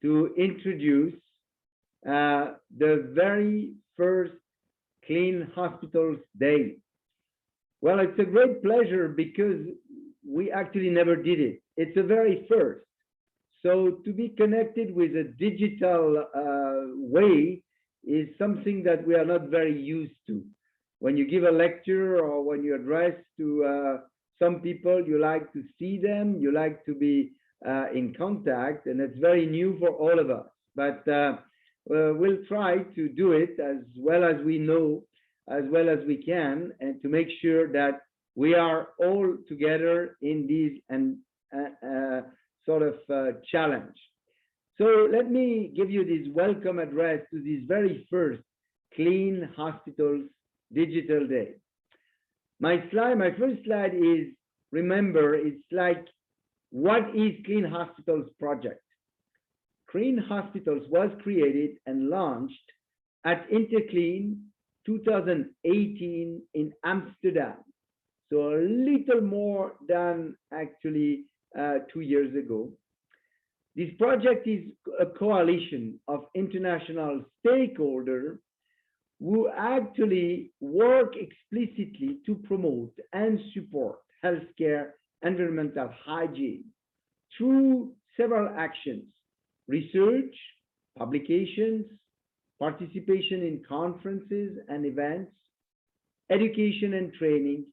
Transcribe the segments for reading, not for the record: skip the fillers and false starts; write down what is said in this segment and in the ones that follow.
to introduce the very first Clean Hospitals Day. Well, it's a great pleasure because we actually never did it. It's a very first. So to be connected with a digital way is something that we are not very used to. When you give a lecture or when you address to some people, you like to see them, you like to be in contact, and it's very new for all of us. But we'll try to do it as well as we know, as well as we can, and to make sure that we are all together in these and sort of challenge. So let me give you this welcome address to this very first Clean Hospitals Digital Day. My first slide is, remember, it's like, what is Clean Hospitals Project? Clean Hospitals was created and launched at Interclean 2018 in Amsterdam. So a little more than actually 2 years ago. This project is a coalition of international stakeholders who actually work explicitly to promote and support healthcare environmental hygiene through several actions: research, publications, participation in conferences and events, education and training,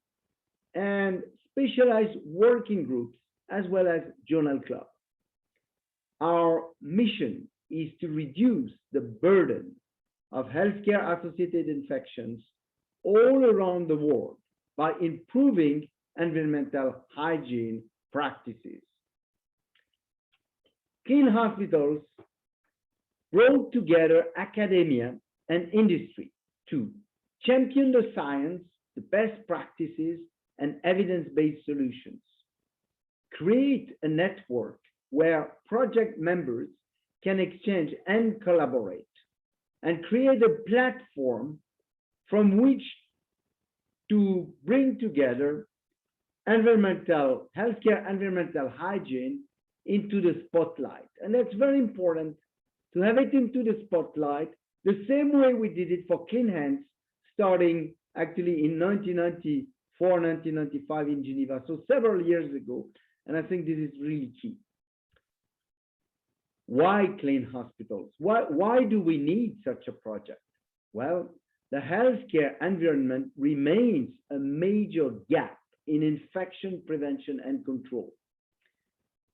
and specialized working groups, as well as journal clubs. Our mission is to reduce the burden of healthcare-associated infections all around the world by improving environmental hygiene practices. Clean Hospitals brought together academia and industry to champion the science, the best practices, and evidence-based solutions, create a network where project members can exchange and collaborate, and create a platform from which to bring together healthcare environmental hygiene into the spotlight. And that's very important to have it into the spotlight the same way we did it for Clean Hands, starting actually in 1994, 1995 in Geneva, so several years ago. And I think this is really key. Why Clean Hospitals? Why do we need such a project? Well, the healthcare environment remains a major gap in infection prevention and control.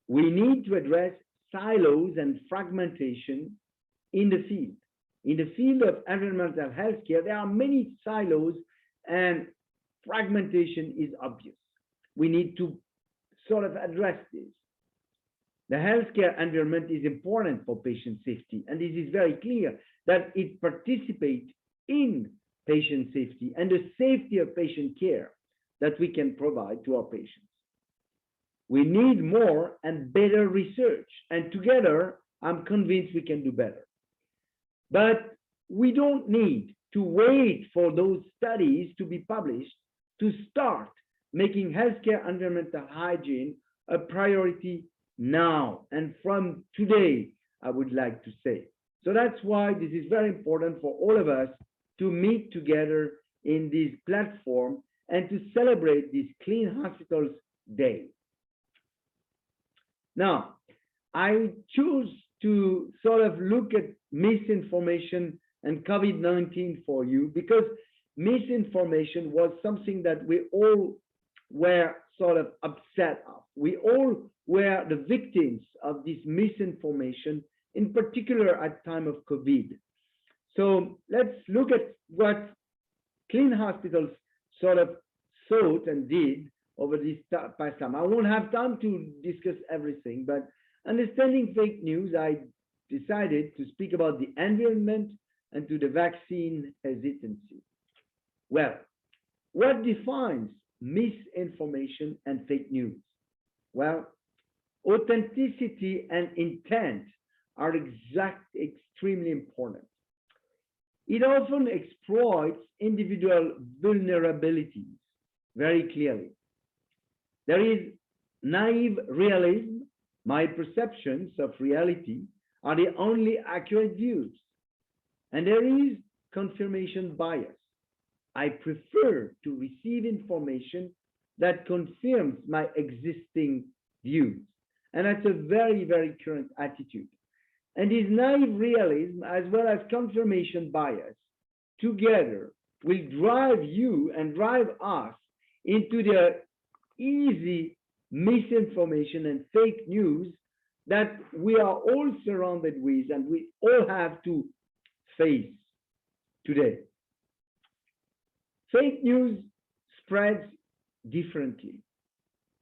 We need to address silos and fragmentation in the field. In the field of environmental healthcare, there are many silos and fragmentation is obvious. We need to sort of address this. The healthcare environment is important for patient safety, and this is very clear that it participates in patient safety and the safety of patient care that we can provide to our patients. We need more and better research, and together, I'm convinced we can do better. But we don't need to wait for those studies to be published to start making healthcare environmental hygiene a priority now and from today, I would like to say. So that's why this is very important for all of us to meet together in this platform and to celebrate this Clean Hospitals Day. Now, I choose to sort of look at misinformation and COVID-19 for you because misinformation was something that we all were sort of upset of. We all were the victims of this misinformation, in particular at time of COVID. So let's look at what Clean Hospitals sort of thought and did over this past time. I won't have time to discuss everything, but understanding fake news, I decided to speak about the environment and to the vaccine hesitancy. Well, what defines misinformation and fake news? Well, authenticity and intent are extremely important. It often exploits individual vulnerabilities very clearly. There is naive realism. My perceptions of reality are the only accurate views. And there is confirmation bias. I prefer to receive information that confirms my existing views. And that's a very, very current attitude. And this naive realism, as well as confirmation bias, together will drive you and drive us into the easy misinformation and fake news that we are all surrounded with and we all have to face today. Fake news spreads differently.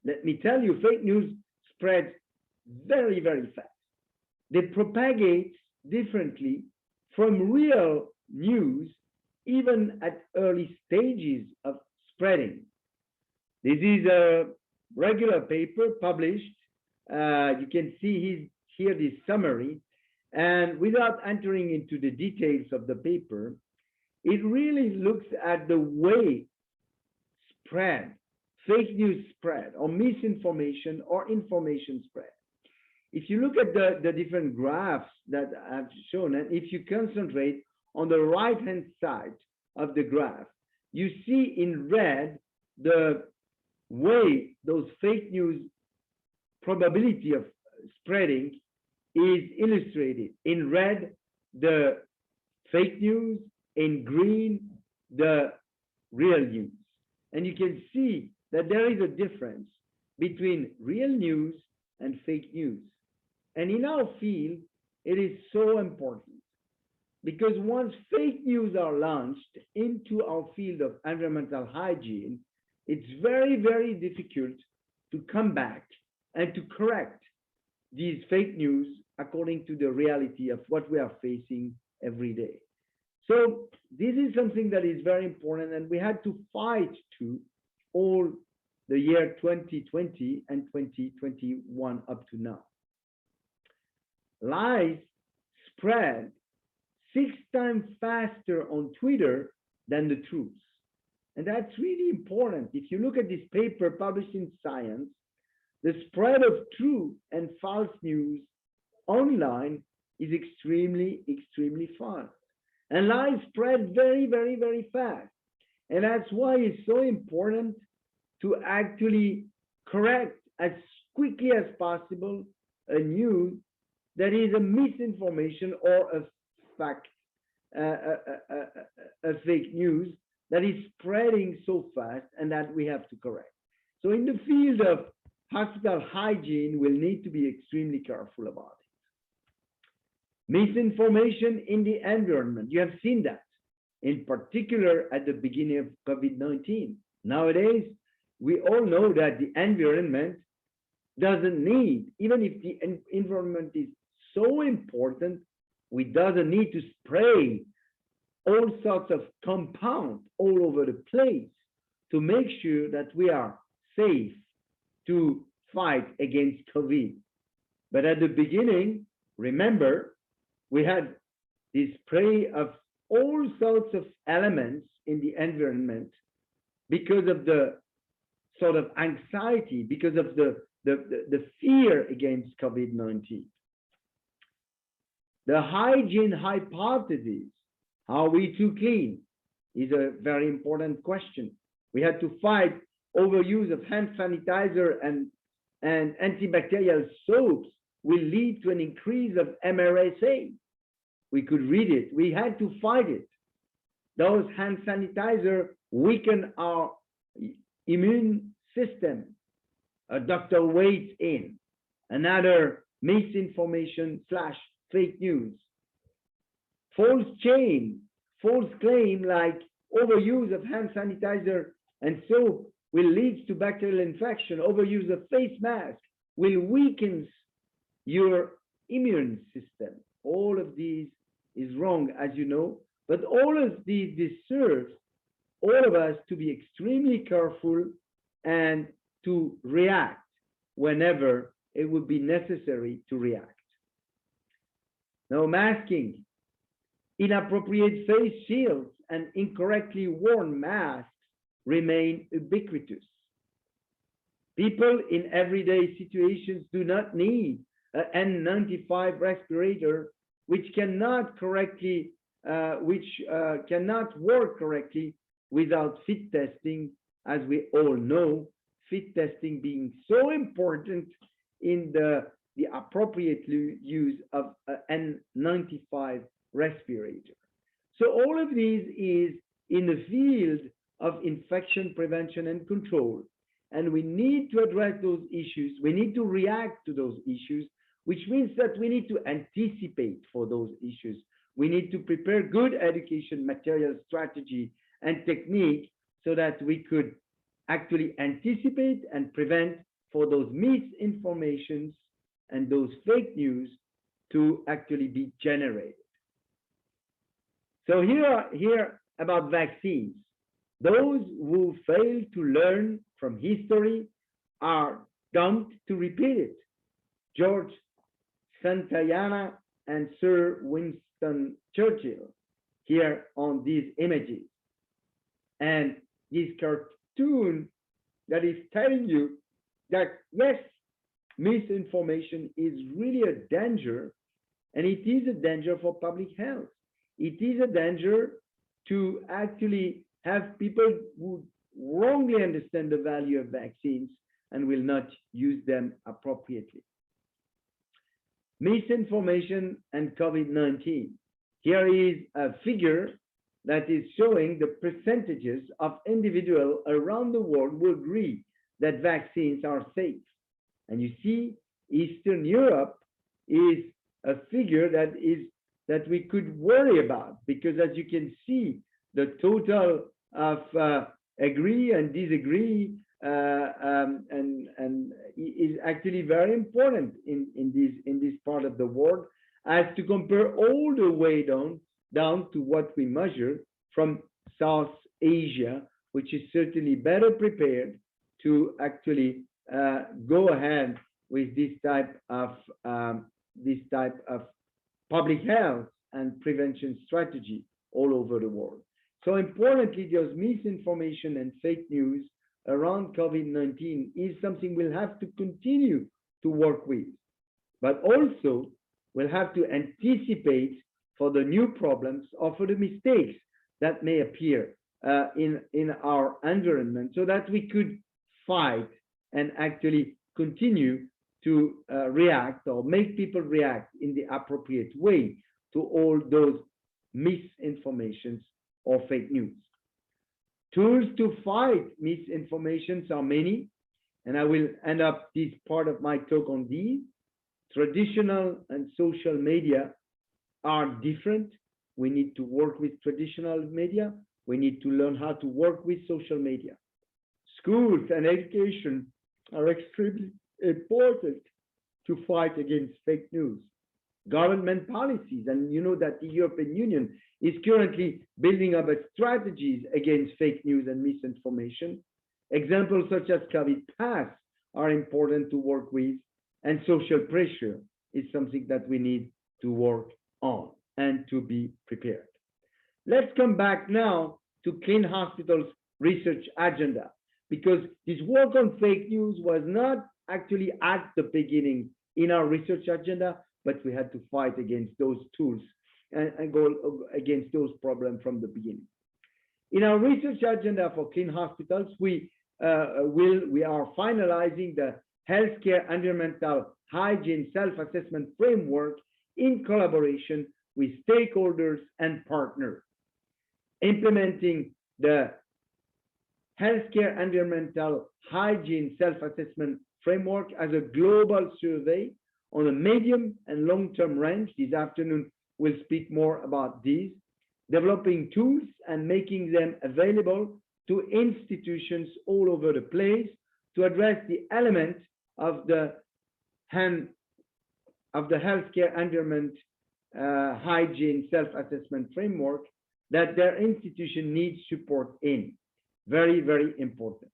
Let me tell you, fake news spreads very, very fast. They propagate differently from real news, even at early stages of spreading. This is a regular paper published. You can see here this summary. And without entering into the details of the paper, it really looks at the way fake news spread, or misinformation or information spread. If you look at the different graphs that I've shown, and if you concentrate on the right-hand side of the graph, you see in red the way those fake news probability of spreading is illustrated. In red, the fake news, in green, the real news. And you can see that there is a difference between real news and fake news. And in our field, it is so important because once fake news are launched into our field of environmental hygiene, it's very, very difficult to come back and to correct these fake news according to the reality of what we are facing every day. So this is something that is very important, and we had to fight to all the year 2020 and 2021 up to now. Lies spread 6 times faster on Twitter than the truth. And that's really important. If you look at this paper published in Science, the spread of true and false news online is extremely, extremely fast. And lies spread very, very, very fast. And that's why it's so important to actually correct as quickly as possible a news that is a misinformation or a fact, a fake news that is spreading so fast and that we have to correct. So in the field of hospital hygiene, we'll need to be extremely careful about it. Misinformation in the environment. You have seen that, in particular at the beginning of COVID-19. Nowadays, we all know that the environment doesn't need, even if the environment is so important, we doesn't need to spray all sorts of compounds all over the place to make sure that we are safe to fight against COVID. But at the beginning, remember, we had this spray of all sorts of elements in the environment because of the sort of anxiety, because of the fear against COVID-19. The hygiene hypothesis, are we too clean, is a very important question. We had to fight overuse of hand sanitizer and antibacterial soaps will lead to an increase of MRSA. We could read it. We had to fight it. Those hand sanitizer weaken our immune system. A doctor weighs in. Another misinformation / fake news. False claim like overuse of hand sanitizer and soap will lead to bacterial infection. Overuse of face mask will weaken your immune system. All of these is wrong, as you know, but all of these deserve all of us to be extremely careful and to react whenever it would be necessary to react. Now, masking, inappropriate face shields and incorrectly worn masks remain ubiquitous. People in everyday situations do not need N95 respirator, which cannot correctly, cannot work correctly without fit testing, as we all know, fit testing being so important in the appropriate use of an N95 respirator. So all of these is in the field of infection prevention and control. And we need to address those issues. We need to react to those issues, which means that we need to anticipate for those issues. We need to prepare good education material, strategy, and technique so that we could actually anticipate and prevent for those misinformations and those fake news to actually be generated. So here about vaccines. Those who fail to learn from history are doomed to repeat it. George Santayana and Sir Winston Churchill here on these images. And this cartoon that is telling you that, yes, misinformation is really a danger, and it is a danger for public health. It is a danger to actually have people who wrongly understand the value of vaccines and will not use them appropriately. Misinformation and COVID-19. Here is a figure that is showing the percentages of individuals around the world who agree that vaccines are safe. And you see, Eastern Europe is a figure that we could worry about, because as you can see, the total of agree and disagree and is actually very important in this part of the world, as to compare all the way down to what we measure from South Asia, which is certainly better prepared to actually go ahead with this type of public health and prevention strategy all over the world. So importantly, there's misinformation and fake news around COVID-19 is something we'll have to continue to work with, but also we'll have to anticipate for the new problems or for the mistakes that may appear in our environment, so that we could fight and actually continue to react or make people react in the appropriate way to all those misinformations or fake news. Tools to fight misinformations are many, and I will end up this part of my talk on these. Traditional and social media are different. We need to work with traditional media. We need to learn how to work with social media. Schools and education are extremely important to fight against fake news. Government policies, and you know that the European Union is currently building up strategies against fake news and misinformation. Examples such as COVID Pass are important to work with, and social pressure is something that we need to work on and to be prepared. Let's come back now to Clean Hospitals research agenda, because this work on fake news was not actually at the beginning in our research agenda, but we had to fight against those tools and go against those problems from the beginning. In our research agenda for Clean Hospitals, we are finalizing the healthcare environmental hygiene self-assessment framework in collaboration with stakeholders and partners. Implementing the healthcare environmental hygiene self-assessment framework as a global survey on a medium and long-term range. This afternoon, we'll speak more about these. Developing tools and making them available to institutions all over the place to address the element of the healthcare environment hygiene self-assessment framework that their institution needs support in. Very, very important.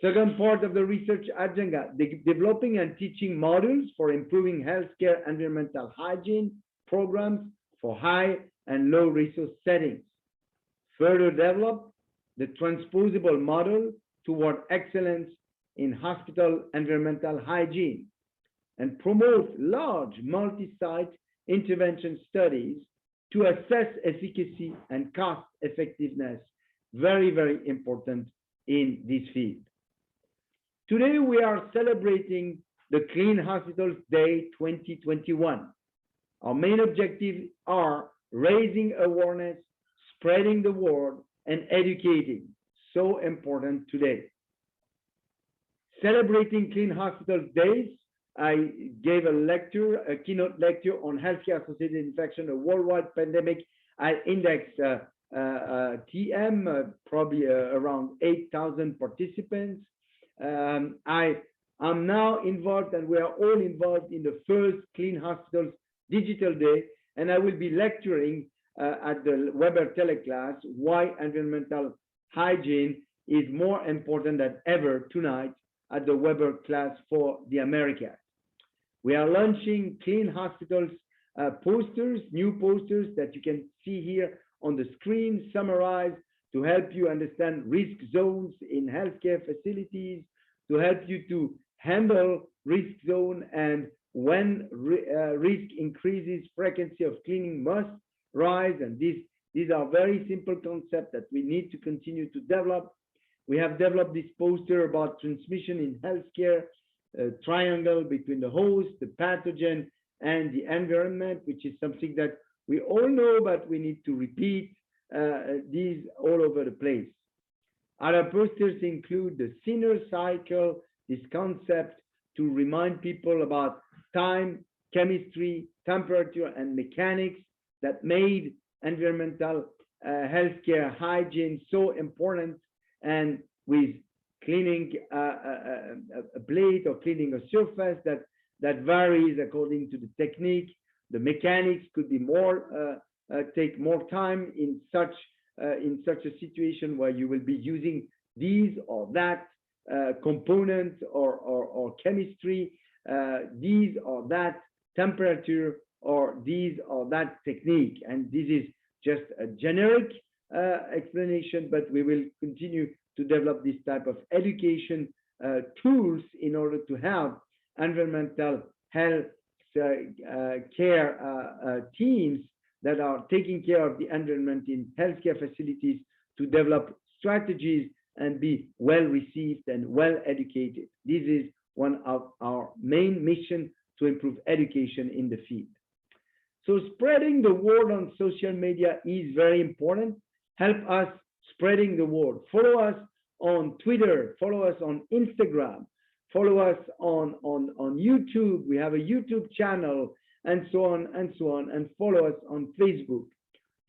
Second part of the research agenda, developing and teaching modules for improving healthcare environmental hygiene programs for high and low resource settings. Further develop the transposable model toward excellence in hospital environmental hygiene. and promote large multi-site intervention studies to assess efficacy and cost effectiveness. Very, very important in this field. Today, we are celebrating the Clean Hospitals Day 2021. Our main objectives are raising awareness, spreading the word, and educating. So important today. Celebrating Clean Hospitals Days, I gave a keynote lecture on healthcare-associated infection, a worldwide pandemic. I indexed TM, probably around 8,000 participants. I'm now involved, and we are all involved in the first Clean Hospitals Digital Day, and I will be lecturing at the Weber teleclass why environmental hygiene is more important than ever tonight at the Weber class for the Americas. We are launching Clean Hospitals posters, new posters that you can see here on the screen, summarized to help you understand risk zones in healthcare facilities, to help you to handle risk zone, and when risk increases, frequency of cleaning must rise. And these are very simple concepts that we need to continue to develop. We have developed this poster about transmission in healthcare, a triangle between the host, the pathogen, and the environment, which is something that we all know, but we need to repeat these all over the place. Other posters include the Sinner cycle, this concept to remind people about time, chemistry, temperature, and mechanics that made environmental healthcare hygiene so important. And with cleaning a plate or cleaning a surface that varies according to the technique, the mechanics could be more take more time in such a situation where you will be using these or that component or chemistry, these or that temperature, or these or that technique. And this is just a generic explanation, but we will continue to develop this type of education tools in order to have environmental health care teams that are taking care of the environment in healthcare facilities to develop strategies and be well received and well educated. This is one of our main missions to improve education in the field. So spreading the word on social media is very important. Help us spreading the word. Follow us on Twitter, follow us on Instagram, follow us on YouTube. We have a YouTube channel, and so on and so on, and follow us on Facebook.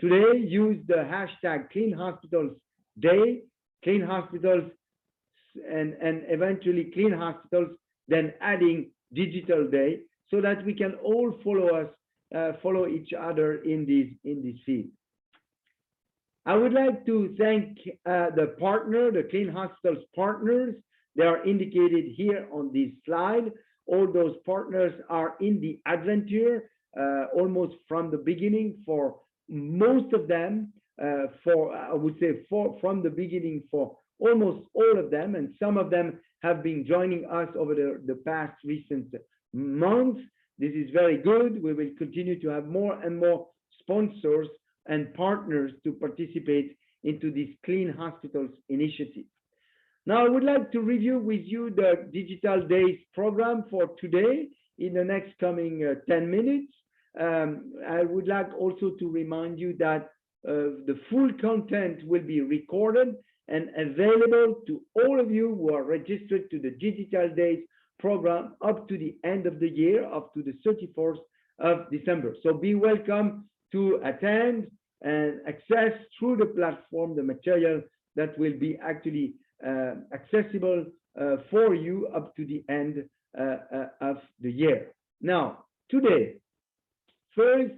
Today, use the hashtag Clean Hospitals Day, Clean Hospitals, and eventually Clean Hospitals, then adding Digital Day, so that we can all follow each other in this field. I would like to thank the Clean Hospitals partners. They are indicated here on this slide. All those partners are in the adventure almost from the beginning for most of them, I would say from the beginning for almost all of them, and some of them have been joining us over the past recent months. This is very good. We will continue to have more and more sponsors and partners to participate into this Clean Hospitals initiative. Now, I would like to review with you the Digital Days program for today in the next coming 10 minutes. I would like also to remind you that the full content will be recorded and available to all of you who are registered to the Digital Days program up to the end of the year, up to the 31st of December. So be welcome to attend and access through the platform the material that will be actually accessible for you up to the end of the year. Now, today, first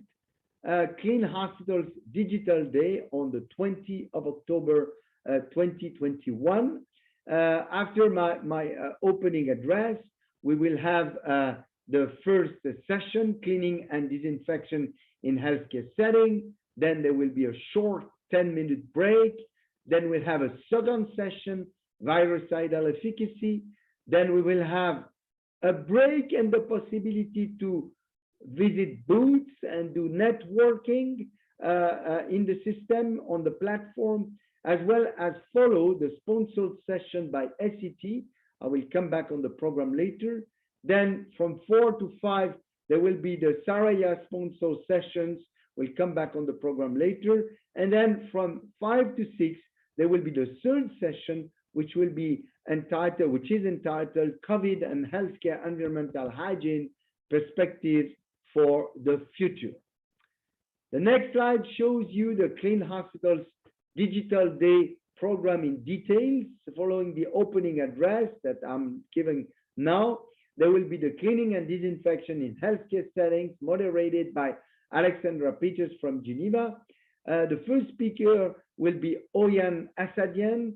Clean Hospitals Digital Day on the 20th of October 2021. After my opening address, we will have the first session, Cleaning and Disinfection in Healthcare Setting. Then there will be a short 10-minute break. Then we'll have a second session, virucidal efficacy. Then we will have a break and the possibility to visit booths and do networking in the system on the platform, as well as follow the sponsored session by SET. I will come back on the program later. Then from 4 to 5, there will be the Saraya sponsored sessions. We'll come back on the program later. And then from 5 to 6, there will be the third session, which is entitled COVID and Healthcare Environmental Hygiene Perspectives for the Future. The next slide shows you the Clean Hospitals Digital Day program in details. Following the opening address that I'm giving now, there will be the cleaning and disinfection in healthcare settings, moderated by Alexandra Peters from Geneva. The first speaker will be Oyan Assadian,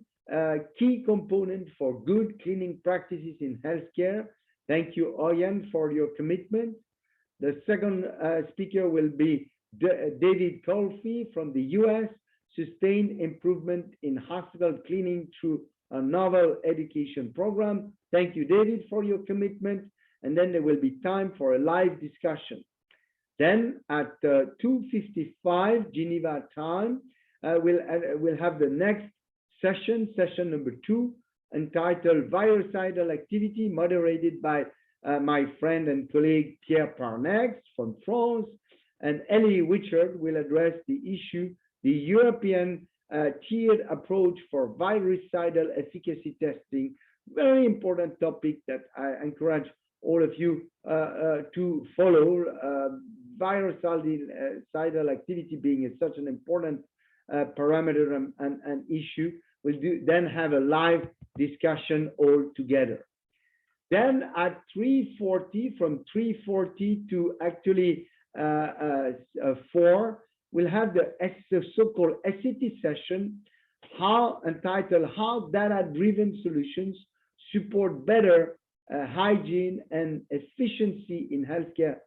key component for good cleaning practices in healthcare. Thank you, Oyan, for your commitment. The second speaker will be David Colfie from the US, sustained improvement in hospital cleaning through a novel education program. Thank you, David, for your commitment. And then there will be time for a live discussion. Then at 2:55 Geneva time, we'll have the next session, session number 2, entitled Virucidal Activity, moderated by my friend and colleague Pierre Parnex from France. And Ellie Richard will address the issue, the European tiered approach for virucidal efficacy testing. Very important topic that I encourage all of you to follow. Virucidal activity being such an important parameter and issue. We'll then have a live discussion all together. Then at 3:40, from 3:40 to actually 4, we'll have the so-called SET session, entitled How Data-Driven Solutions Support Better Hygiene and Efficiency in Healthcare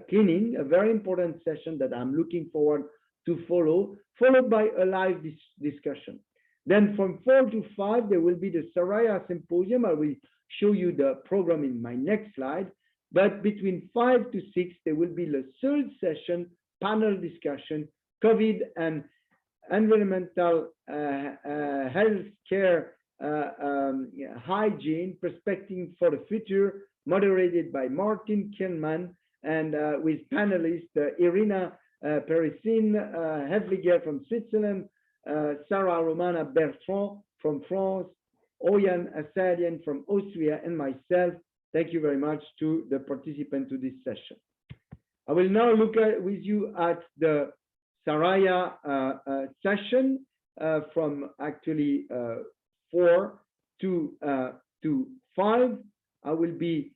Cleaning, a very important session that I'm looking forward to follow, followed by a live discussion. Then from 4 to 5, there will be the Saraya Symposium. I will show you the program in my next slide. But between 5 to 6, there will be the third session, panel discussion, COVID and environmental healthcare hygiene perspective for the future, moderated by Martin Kielman, and with panelists Irina Perissin Hefliger from Switzerland, Sarah Romana Bertrand from France, Oyan Assadian from Austria, and myself. Thank you very much to the participants to this session. I will now look with you at the Saraya session from actually 4 to 5. I will be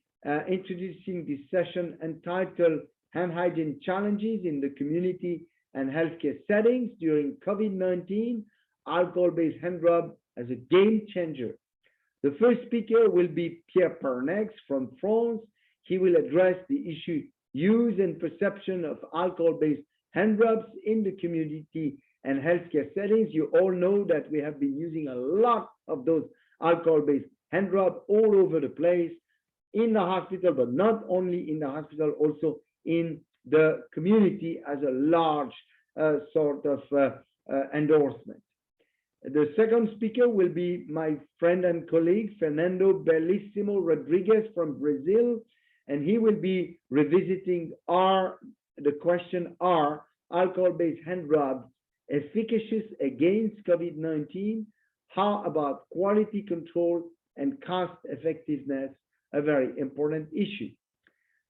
introducing this session entitled Hand Hygiene Challenges in the Community and Healthcare Settings During COVID-19, Alcohol-Based Hand Rub as a Game Changer. The first speaker will be Pierre Parnex from France. He will address the issue, use and perception of alcohol-based hand rubs in the community and healthcare settings. You all know that we have been using a lot of those alcohol-based hand rubs all over the place, in the hospital, but not only in the hospital, also in the community as a large sort of endorsement. The second speaker will be my friend and colleague, Fernando Bellissimo Rodriguez from Brazil, and he will be revisiting the question, are alcohol-based hand rubs efficacious against COVID-19? How about quality control and cost effectiveness? A very important issue.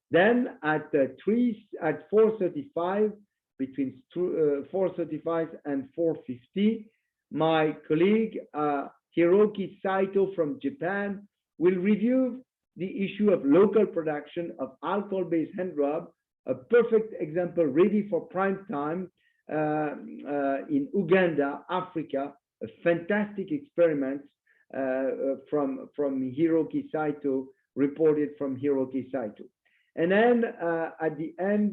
Then at 4:35, between 4:35 and 4:50, my colleague Hiroki Saito from Japan will review the issue of local production of alcohol-based hand rub, a perfect example ready for prime time in Uganda, Africa, a fantastic experiment from Hiroki Saito, reported from Hiroki Saito. And then at the end,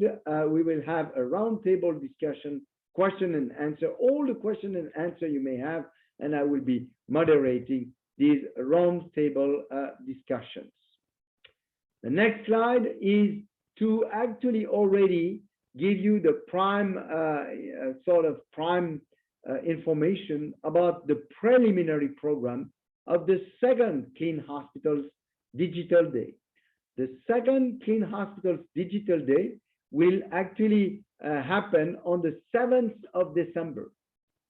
we will have a roundtable discussion, question and answer, all the question and answer you may have, and I will be moderating these roundtable discussions. The next slide is to actually already give you the prime, information about the preliminary program of the second Clean Hospitals Digital Day. The second Clean Hospitals Digital Day will actually happen on the 7th of December.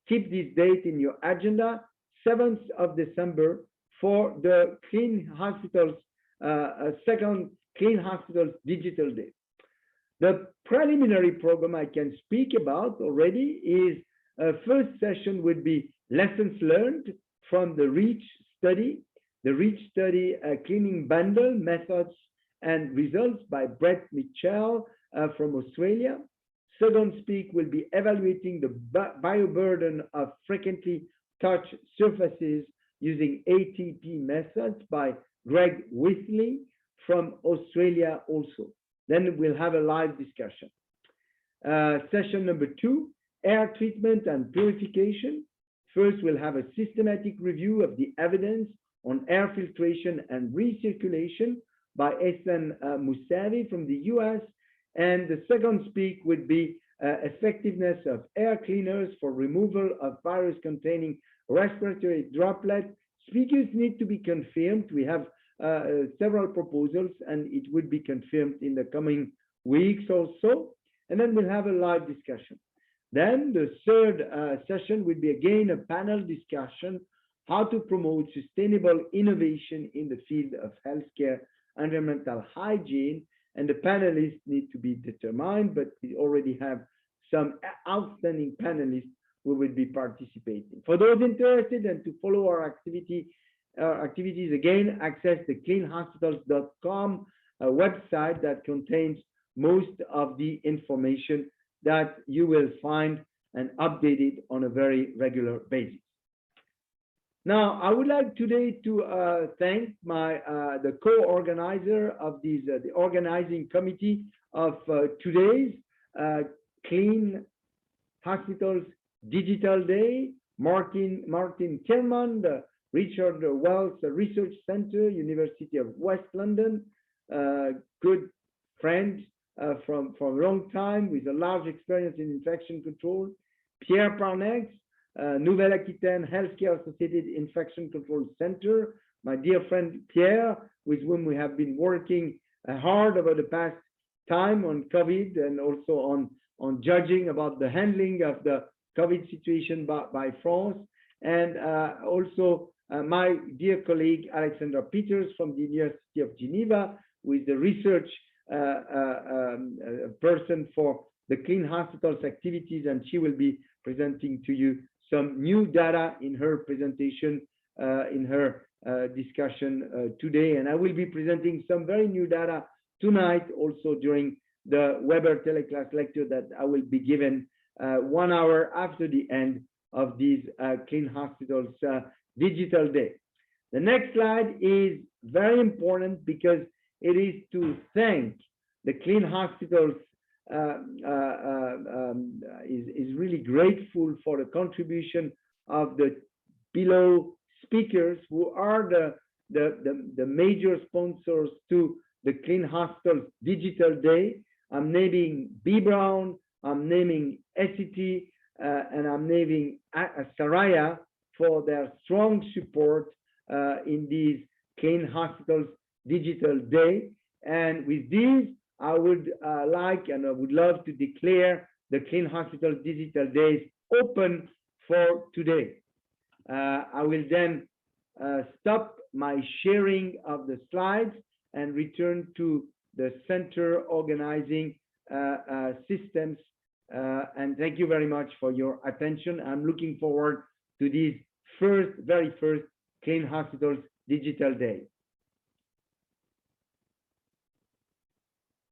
Keep this date in your agenda, 7th of December, for the Clean Hospitals, second Clean Hospitals Digital Day. The preliminary program I can speak about already is first session would be lessons learned from the REACH study. The REACH study, cleaning bundle methods and results by Brett Mitchell from Australia. Second speak will be evaluating the bioburden of frequently touched surfaces using ATP methods by Greg Whitley from Australia also. Then we'll have a live discussion. Session number 2, air treatment and purification. First, we'll have a systematic review of the evidence on air filtration and recirculation by Ehsan Mousavi from the US. And the second speak would be effectiveness of air cleaners for removal of virus-containing respiratory droplets. Speakers need to be confirmed. We have several proposals, and it would be confirmed in the coming weeks or so. And then we'll have a live discussion. Then the third session will be again a panel discussion, how to promote sustainable innovation in the field of healthcare, environmental hygiene, and the panelists need to be determined, but we already have some outstanding panelists who will be participating. For those interested and to follow our activities, again, access the cleanhospitals.com website that contains most of the information that you will find and updated on a very regular basis. Now, I would like today to thank the co-organizer of these, the organizing committee of today's Clean Hospitals Digital Day, Martin Tillman, the Richard Wells Research Center, University of West London, good friend from a long time with a large experience in infection control, Pierre Parnex, Nouvelle-Aquitaine Healthcare Associated Infection Control Center, my dear friend Pierre, with whom we have been working hard over the past time on COVID and also on judging about the handling of the COVID situation by France, and also my dear colleague Alexandra Peters from the University of Geneva, who is the research person for the Clean Hospitals activities, and she will be presenting to you some new data in her presentation, in her discussion today. And I will be presenting some very new data tonight also during the Weber teleclass lecture that I will be given 1 hour after the end of these Clean Hospitals Digital Day. The next slide is very important because it is to thank the Clean Hospitals is really grateful for the contribution of the below speakers who are the major sponsors to the Clean Hospitals Digital Day. I'm naming B. Brown, I'm naming SCT, and I'm naming Saraya for their strong support in these Clean Hospitals Digital Day. And with these, I would like and I would love to declare the Clean Hospitals Digital Days open for today. I will then stop my sharing of the slides and return to the center organizing systems. And thank you very much for your attention. I'm looking forward to these very first Clean Hospitals Digital Day.